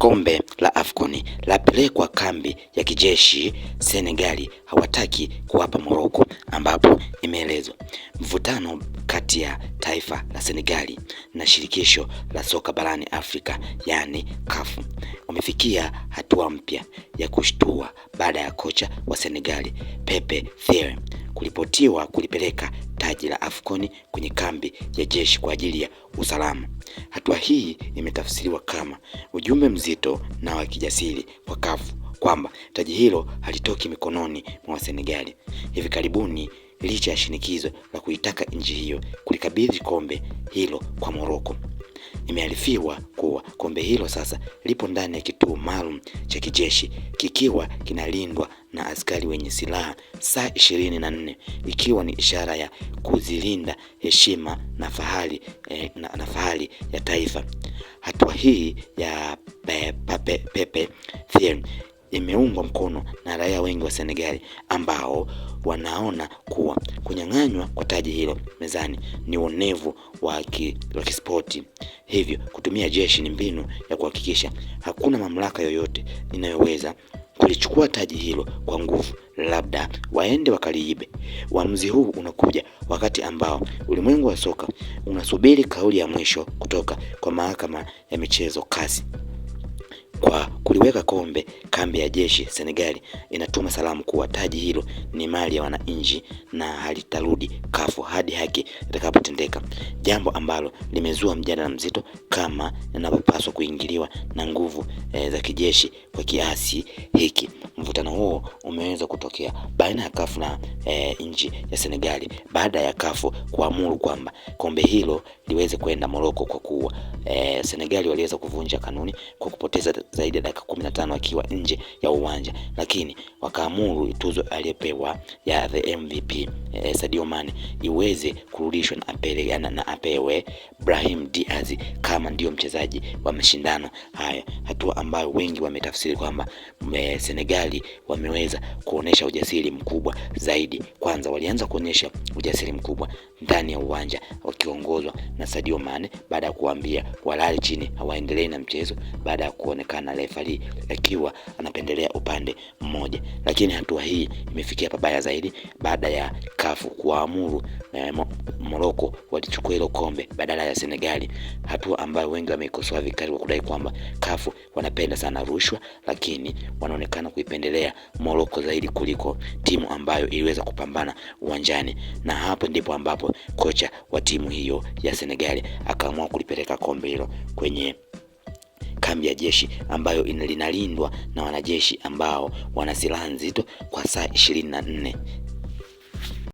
Kombe la AFCON lapelekwa kambi ya kijeshi Senegali, hawataki kuwapa Morocco, ambapo imeelezwa mvutano kati ya taifa la Senegali na shirikisho la soka barani Afrika yani CAF umefikia hatua mpya ya kushtua baada ya kocha wa Senegali Pape Thiaw kuripotiwa kulipeleka taji la AFCON kwenye kambi ya jeshi kwa ajili ya usalama. Hatua hii imetafsiriwa kama ujumbe mzito na wa kijasiri kwa CAF kwamba taji hilo halitoki mikononi mwa Senegali hivi karibuni, licha ya shinikizo la kuitaka nchi hiyo kulikabidhi kombe hilo kwa Morocco. Imearifiwa kuwa kombe hilo sasa lipo ndani ya kituo maalum cha kijeshi kikiwa kinalindwa na askari wenye silaha saa 24, ikiwa ni ishara ya kuzilinda heshima na fahari ya taifa. Hatua hii ya Pape Thiaw imeungwa mkono na raia wengi wa Senegali ambao wanaona kuwa kunyang'anywa kwa taji hilo mezani ni uonevu wa kispoti. Hivyo kutumia jeshi ni mbinu ya kuhakikisha hakuna mamlaka yoyote inayoweza kulichukua taji hilo kwa nguvu, labda waende wakaliibe. Uamuzi huu unakuja wakati ambao ulimwengu wa soka unasubiri kauli ya mwisho kutoka kwa mahakama ya michezo CAS. Kwa kuliweka kombe kambi ya jeshi, Senegali inatuma salamu kuwa taji hilo ni mali ya wananchi na halitarudi CAF hadi haki itakapotendeka, jambo ambalo limezua mjadala mzito kama linapaswa kuingiliwa na nguvu za kijeshi. Kwa kiasi hiki mvutano huo umeweza kutokea baina ya CAF na nchi ya Senegali baada ya CAF kuamuru kwamba kombe hilo liweze kwenda Morocco, kwa kuwa Senegali waliweza kuvunja kanuni kwa kupoteza zaidi ya dakika 15 akiwa nje ya uwanja, lakini wakaamuru tuzo aliyepewa ya the MVP Sadio Mane iweze kurudishwa na apewe Brahim Diaz kama ndio mchezaji wa mashindano haya, hatua ambayo wengi wametafsiri kwamba Senegali wameweza kuonesha ujasiri mkubwa zaidi. Kwanza walianza kuonesha ujasiri mkubwa ndani ya uwanja wakiongozwa na Sadio Mane baada ya kuambia walale chini hawaendelee na mchezo, baada ya kuonekana referee akiwa anapendelea upande mmoja. Lakini hatua hii imefikia pabaya zaidi baada ya CAF kuamuru Morocco walichukua hilo kombe badala ya Senegali, hatua ambayo wengi wameikosoa vikali kwa kudai kwamba CAF wanapenda sana rushwa, lakini wanaonekana kuipendelea Morocco zaidi kuliko timu ambayo iliweza kupambana uwanjani. Na hapo ndipo ambapo kocha wa timu hiyo ya Senegali akaamua kulipeleka kombe hilo kwenye kambi ya jeshi ambayo linalindwa na wanajeshi ambao wana silaha nzito kwa saa 24.